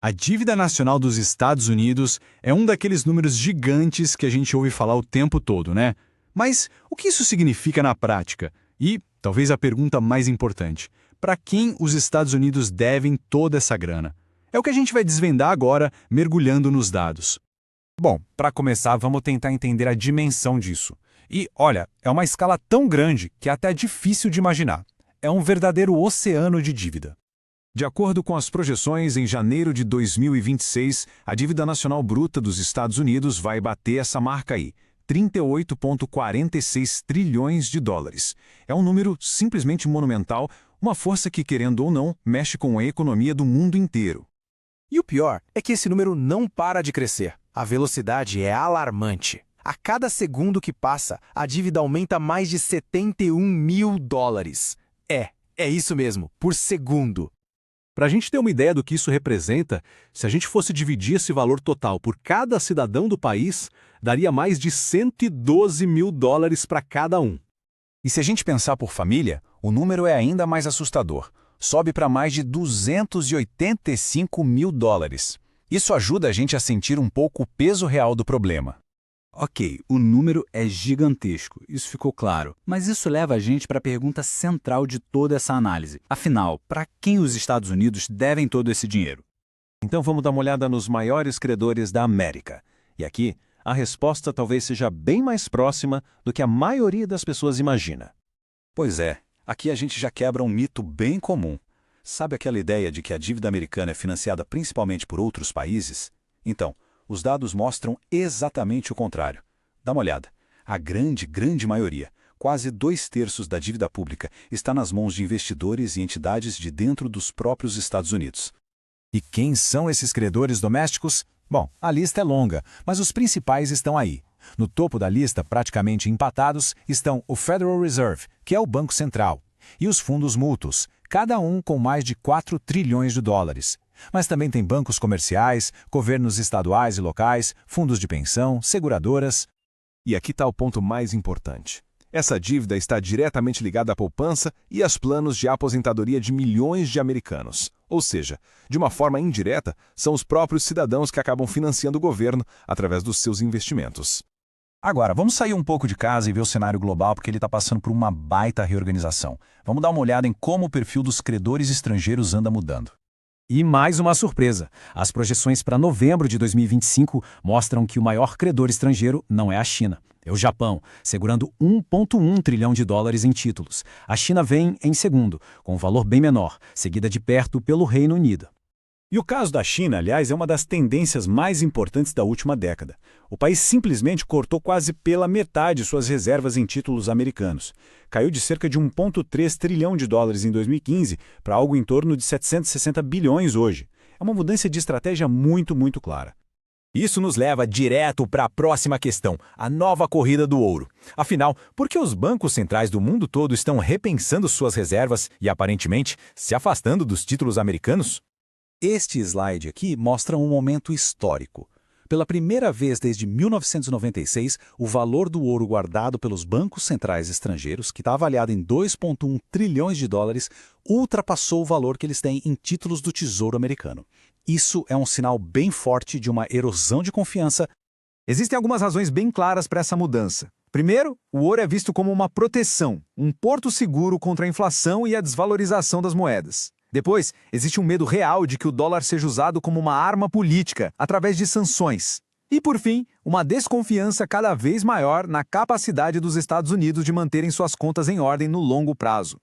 A dívida nacional dos Estados Unidos é um daqueles números gigantes que a gente ouve falar o tempo todo, né? Mas o que isso significa na prática? E, talvez a pergunta mais importante, para quem os Estados Unidos devem toda essa grana? É o que a gente vai desvendar agora, mergulhando nos dados. Bom, para começar, vamos tentar entender a dimensão disso. E, olha, é uma escala tão grande que é até difícil de imaginar. É um verdadeiro oceano de dívida. De acordo com as projeções, em janeiro de 2026, a dívida nacional bruta dos Estados Unidos vai bater essa marca aí, 38,46 trilhões de dólares. É um número simplesmente monumental, uma força que, querendo ou não, mexe com a economia do mundo inteiro. E o pior é que esse número não para de crescer. A velocidade é alarmante. A cada segundo que passa, a dívida aumenta mais de 71 mil dólares. É isso mesmo, por segundo. Para a gente ter uma ideia do que isso representa, se a gente fosse dividir esse valor total por cada cidadão do país, daria mais de 112 mil dólares para cada um. E se a gente pensar por família, o número é ainda mais assustador. Sobe para mais de 285 mil dólares. Isso ajuda a gente a sentir um pouco o peso real do problema. Ok, o número é gigantesco, isso ficou claro. Mas isso leva a gente para a pergunta central de toda essa análise. Afinal, para quem os Estados Unidos devem todo esse dinheiro? Então vamos dar uma olhada nos maiores credores da América. E aqui, a resposta talvez seja bem mais próxima do que a maioria das pessoas imagina. Pois é, aqui a gente já quebra um mito bem comum. Sabe aquela ideia de que a dívida americana é financiada principalmente por outros países? Então, os dados mostram exatamente o contrário. Dá uma olhada. A grande maioria, quase 2/3 da dívida pública, está nas mãos de investidores e entidades de dentro dos próprios Estados Unidos. E quem são esses credores domésticos? Bom, a lista é longa, mas os principais estão aí. No topo da lista, praticamente empatados, estão o Federal Reserve, que é o Banco Central, e os fundos mútuos, cada um com mais de 4 trilhões de dólares. Mas também tem bancos comerciais, governos estaduais e locais, fundos de pensão, seguradoras. E aqui está o ponto mais importante. Essa dívida está diretamente ligada à poupança e aos planos de aposentadoria de milhões de americanos. Ou seja, de uma forma indireta, são os próprios cidadãos que acabam financiando o governo através dos seus investimentos. Agora, vamos sair um pouco de casa e ver o cenário global, porque ele está passando por uma baita reorganização. Vamos dar uma olhada em como o perfil dos credores estrangeiros anda mudando. E mais uma surpresa. As projeções para novembro de 2025 mostram que o maior credor estrangeiro não é a China, é o Japão, segurando 1,1 trilhão de dólares em títulos. A China vem em segundo, com um valor bem menor, seguida de perto pelo Reino Unido. E o caso da China, aliás, é uma das tendências mais importantes da última década. O país simplesmente cortou quase pela metade suas reservas em títulos americanos. Caiu de cerca de 1,3 trilhão de dólares em 2015 para algo em torno de 760 bilhões hoje. É uma mudança de estratégia muito clara. Isso nos leva direto para a próxima questão, a nova corrida do ouro. Afinal, por que os bancos centrais do mundo todo estão repensando suas reservas e, aparentemente, se afastando dos títulos americanos? Este slide aqui mostra um momento histórico. Pela primeira vez desde 1996, o valor do ouro guardado pelos bancos centrais estrangeiros, que está avaliado em 2,1 trilhões de dólares, ultrapassou o valor que eles têm em títulos do Tesouro Americano. Isso é um sinal bem forte de uma erosão de confiança. Existem algumas razões bem claras para essa mudança. Primeiro, o ouro é visto como uma proteção, um porto seguro contra a inflação e a desvalorização das moedas. Depois, existe um medo real de que o dólar seja usado como uma arma política, através de sanções. E, por fim, uma desconfiança cada vez maior na capacidade dos Estados Unidos de manterem suas contas em ordem no longo prazo.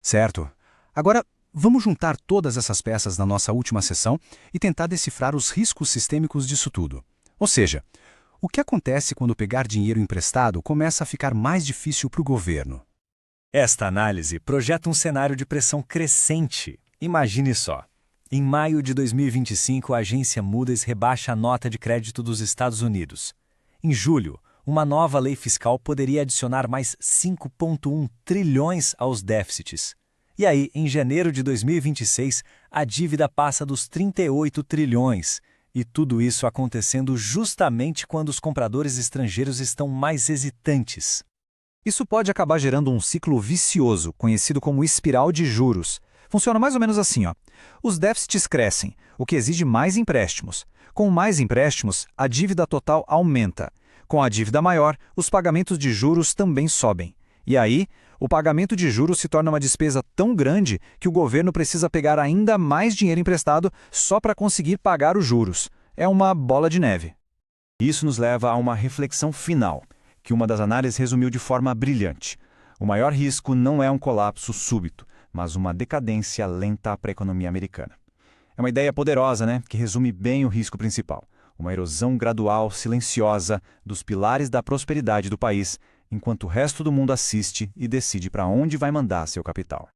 Certo. Agora, vamos juntar todas essas peças na nossa última sessão e tentar decifrar os riscos sistêmicos disso tudo. Ou seja, o que acontece quando pegar dinheiro emprestado começa a ficar mais difícil para o governo? Esta análise projeta um cenário de pressão crescente. Imagine só. Em maio de 2025, a agência Moody's rebaixa a nota de crédito dos Estados Unidos. Em julho, uma nova lei fiscal poderia adicionar mais 5,1 trilhões aos déficits. E aí, em janeiro de 2026, a dívida passa dos 38 trilhões. E tudo isso acontecendo justamente quando os compradores estrangeiros estão mais hesitantes. Isso pode acabar gerando um ciclo vicioso, conhecido como espiral de juros. Funciona mais ou menos assim, ó. Os déficits crescem, o que exige mais empréstimos. Com mais empréstimos, a dívida total aumenta. Com a dívida maior, os pagamentos de juros também sobem. E aí, o pagamento de juros se torna uma despesa tão grande que o governo precisa pegar ainda mais dinheiro emprestado só para conseguir pagar os juros. É uma bola de neve. Isso nos leva a uma reflexão final, que uma das análises resumiu de forma brilhante. O maior risco não é um colapso súbito, mas uma decadência lenta para a economia americana. É uma ideia poderosa, né, que resume bem o risco principal. Uma erosão gradual, silenciosa, dos pilares da prosperidade do país, enquanto o resto do mundo assiste e decide para onde vai mandar seu capital.